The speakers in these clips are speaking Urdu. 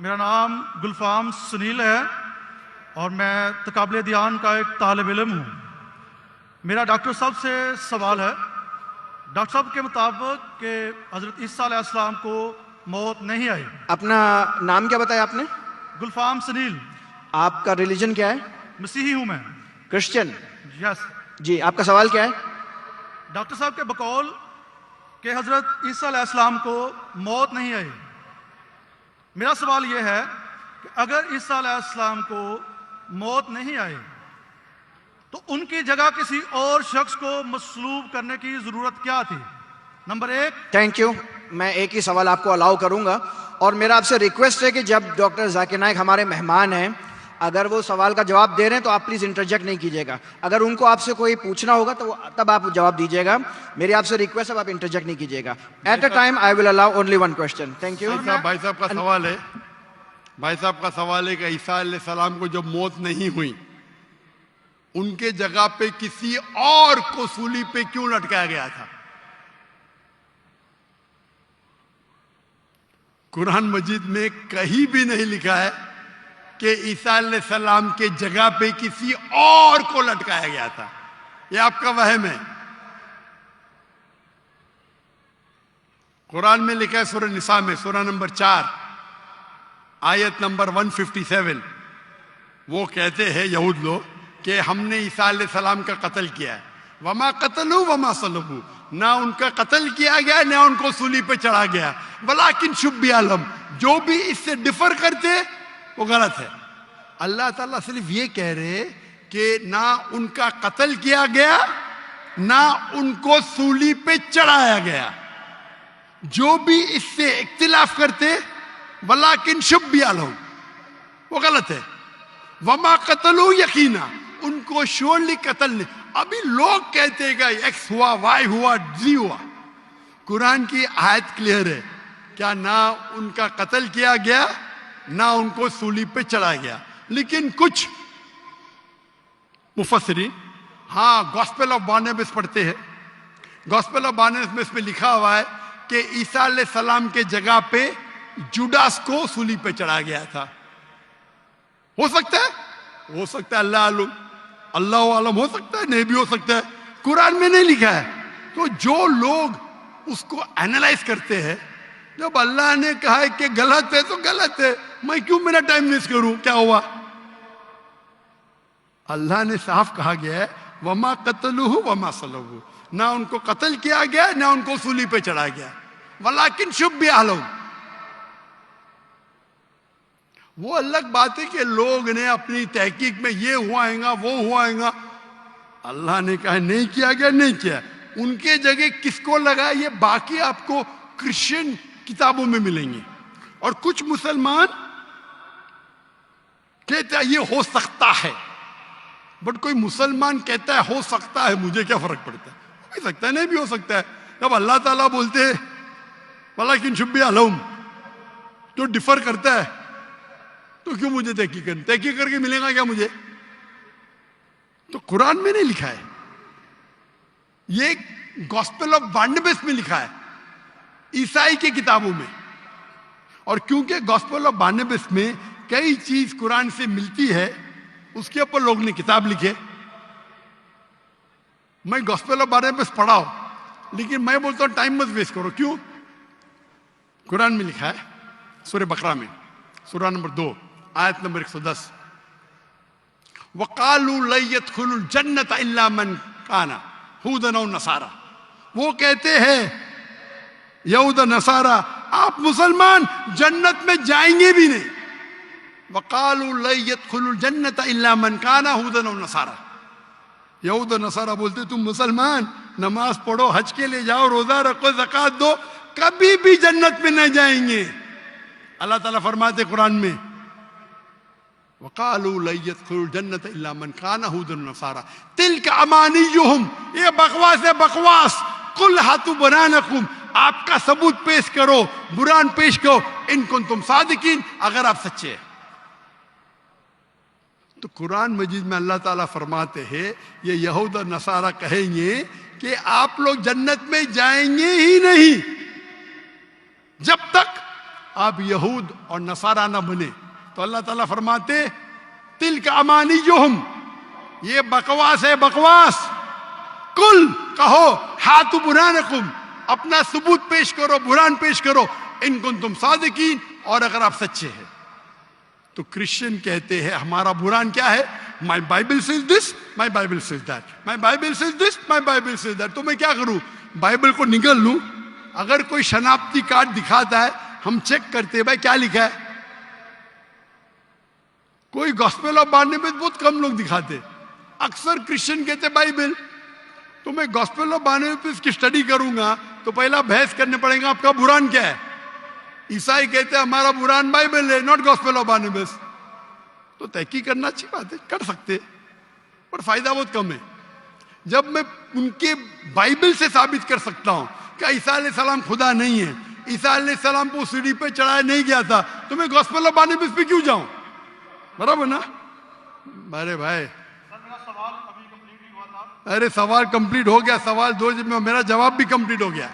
میرا نام گلفام سنیل ہے اور میں تقابل دیان کا ایک طالب علم ہوں۔ میرا ڈاکٹر صاحب سے سوال ہے۔ ڈاکٹر صاحب کے مطابق کہ حضرت عیسیٰ علیہ السلام کو موت نہیں آئی۔ اپنا نام کیا بتایا آپ نے؟ گلفام سنیل۔ آپ کا ریلیجن کیا ہے؟ مسیحی ہوں میں۔ کرسچن؟ یس۔ جی، آپ کا سوال کیا ہے؟ ڈاکٹر صاحب کے بقول کہ حضرت عیسیٰ علیہ السلام کو موت نہیں آئی، میرا سوال یہ ہے کہ اگر عیسیٰ علیہ السلام کو موت نہیں آئی تو ان کی جگہ کسی اور شخص کو مصلوب کرنے کی ضرورت کیا تھی؟ نمبر 1۔ Thank you. میں ایک ہی سوال آپ کو الاؤ کروں گا، اور میرا آپ سے ریکویسٹ ہے کہ جب ڈاکٹر ذاکر نائک ہمارے مہمان ہیں، اگر وہ سوال کا جواب دے رہے ہیں تو آپ پلیز انٹرجیکٹ نہیں کیجیے گا۔ اگر ان کو آپ سے کوئی پوچھنا ہوگا تو تب آپ جواب دیجیے گا۔ میری آپ سے ریکویسٹ ہے آپ انٹرجیکٹ نہیں کیجیے گا۔ At a time I will allow only one question. Thank you. بھائی صاحب کا سوال ہے کہ عیسیٰ علیہ السلام کو جب موت نہیں ہوئی، ان کے جگہ پہ کسی اور کو سولی پہ کیوں لٹکایا گیا تھا؟ قرآن مجید میں کہیں بھی نہیں لکھا ہے کہ عیسیٰ علیہ السلام کے جگہ پہ کسی اور کو لٹکایا گیا تھا۔ یہ آپ کا وہم ہے۔ قرآن میں لکھا ہے سورہ نساء میں، سورہ نمبر 4 آیت نمبر 157، وہ کہتے ہیں یہود لوگ کہ ہم نے عیسیٰ علیہ السلام کا قتل کیا ہے۔ وما قتلوا وما صلبوا، نہ ان کا قتل کیا گیا نہ ان کو سولی پہ چڑھا گیا، ولیکن شبیہ لہم، جو بھی اس سے ڈفر کرتے وہ غلط ہے۔ اللہ تعالیٰ صرف یہ کہہ رہے کہ نہ ان کا قتل کیا گیا نہ ان کو سولی پہ چڑھایا گیا، جو بھی اس سے اختلاف کرتے ولیکن شبیہ لہم، وہ غلط ہے۔ وما قتلوا، یقینا ان کو شورلی قتل نہیں۔ ابھی لوگ کہتے ہیں کہ ایکس ہوا، وائی ہوا، زی ہوا۔ قرآن کی آیت کلیئر ہے، کیا نہ ان کا قتل کیا گیا نہ ان کو سولی پہ چڑھا گیا۔ لیکن کچھ مفسرین گاسپل آف بارناباس پڑھتے ہیں۔ گاسپل آف بارناباس میں لکھا ہوا ہے کہ عیسیٰ علیہ السلام کے جگہ پہ جوڈاس کو سولی پہ چڑھا گیا تھا۔ ہو سکتا ہے، اللہ عالم، ہو سکتا ہے، نہیں بھی ہو سکتا ہے، قرآن میں نہیں لکھا ہے۔ تو جو لوگ اس کو اینالائز کرتے ہیں، جب اللہ نے کہا ہے کہ غلط ہے تو غلط ہے، میں کیوں میرا ٹائم ویسٹ کروں؟ کیا ہوا؟ اللہ نے صاف کہا گیا ہے وما قتلوہ وما صلبوہ، نہ ان کو قتل کیا گیا نہ ان کو سولی پہ چڑھا گیا، ولیکن شبیہ لہم۔ وہ الگ بات ہے کہ لوگ نے اپنی تحقیق میں یہ ہوائیں گا وہ ہوائیں گا، اللہ نے کہا نہیں کیا گیا، نہیں کیا۔ ان کے جگہ کس کو لگا، یہ باقی آپ کو کرسچن کتابوں میں ملیں گے۔ اور کچھ مسلمان کہتے ہیں یہ ہو سکتا ہے، بٹ کوئی مسلمان کہتا ہے ہو سکتا ہے، مجھے کیا فرق پڑتا ہے؟ ہو بھی سکتا ہے، نہیں بھی ہو سکتا ہے۔ جب اللہ تعالیٰ بولتے ہیں ولیکن شبیہ لہم تو ڈفر کرتا ہے، تو کیوں مجھے تحقیق کر کے ملے گا کیا مجھے؟ تو قرآن میں نہیں لکھا ہے، یہ گاسپل آف بارناباس میں لکھا ہے، عیسائی کی کتابوں میں۔ اور کیونکہ گاسپل آف بارناباس میں کئی چیز قرآن سے ملتی ہے، اس کے اوپر لوگ نے کتاب لکھے۔ میں گاسپل آف بارناباس پڑھا ہوں، لیکن میں بولتا ہوں ٹائم مت ویسٹ کرو۔ کیوں؟ قرآن میں لکھا ہے سورہ بقرہ میں، سورہ نمبر 2 آیت نمبر 110، وَقَالُوا لَن يَدْخُلُوا الْجَنَّةَ إِلَّا مَنْ كَانَ هُودًا أَوْ نَصَارَىٰ۔ وہ کہتے ہیں یہود نصارہ آپ مسلمان جنت میں جائیں گے بھی نہیں۔ وَقَالُوا لَن يَدْخُلُوا الْجَنَّةَ إِلَّا مَنْ كَانَ هُودًا أَوْ نَصَارَىٰ۔ یہود نصارہ بولتے تم مسلمان نماز پڑھو، حج کے لے جاؤ، روزہ رکھو، زکوٰۃ دو، کبھی بھی جنت میں نہ جائیں گے۔ اللہ تعالیٰ فرماتے قرآن میں وَقَالُوا لَن يَدْخُلُوا الْجَنَّةَ إِلَّا مَنْ كَانَ هُودًا وَنَصَارَىٰ تِلْكَ أَمَانِيُّهُمْ، یہ بکواس ہے، بکواس۔ قُلْ هَاتُوا بُرْهَانَكُمْ، آپ کا ثبوت پیش کرو، برہان پیش کرو، ان کنتم صادقین، اگر آپ سچے ہیں۔ تو قرآن مجید میں اللہ تعالیٰ فرماتے ہیں یہ یہود اور نصارہ کہیں گے کہ آپ لوگ جنت میں جائیں گے ہی نہیں جب تک آپ یہود اور نصارہ نہ بنے. تو اللہ تعالیٰ فرماتے تلک امانیہم، یہ بکواس ہے، بکواس. کل کہو ہاتھو برہانکم، اپنا ثبوت پیش کرو، برہان پیش کرو، ان کنتم صادقین، اور اگر آپ سچے ہیں. تو کرسچن کہتے ہیں ہمارا برہان کیا ہے؟ My Bible says this, my Bible says that, my Bible says this, my Bible says that. تو میں کیا کروں؟ بائبل کو نگل لوں؟ اگر کوئی شناختی کارڈ دکھاتا ہے ہم چیک کرتے ہیں بھائی کیا لکھا ہے. کوئی گاسپل آف بارنیبس بہت کم لوگ دکھاتے، اکثر کرسچن کہتے بائبل. تو میں گاسپل آف بارنیبس کی اسٹڈی کروں گا تو پہلا بحث کرنے پڑے گا آپ کا برہان کیا ہے. عیسائی کہتے ہیں ہمارا برہان بائبل ہے، ناٹ گاسپل آف بارنیبس. تو تحقیق کرنا اچھی بات ہے، کر سکتے، پر فائدہ بہت کم ہے. جب میں ان کے بائبل سے ثابت کر سکتا ہوں کہ عیسیٰ علیہ السلام خدا نہیں ہے، عیسیٰ علیہ السلام کو سیڑھی پہ چڑھایا نہیں گیا تھا، تو میں گاسپل آف بارنیبس پہ کیوں جاؤں؟ برابر نا؟ ارے بھائی، ارے سوال کمپلیٹ ہو گیا. سوال دو میں میرا جواب بھی کمپلیٹ ہو گیا.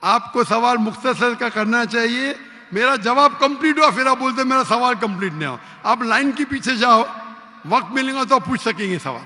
آپ کو سوال مختصر کا کرنا چاہیے، میرا جواب کمپلیٹ ہوا پھر آپ بولتے میرا سوال کمپلیٹ نہیں ہوا. آپ لائن کے پیچھے جاؤ، وقت ملے گا تو آپ پوچھ سکیں گے سوال.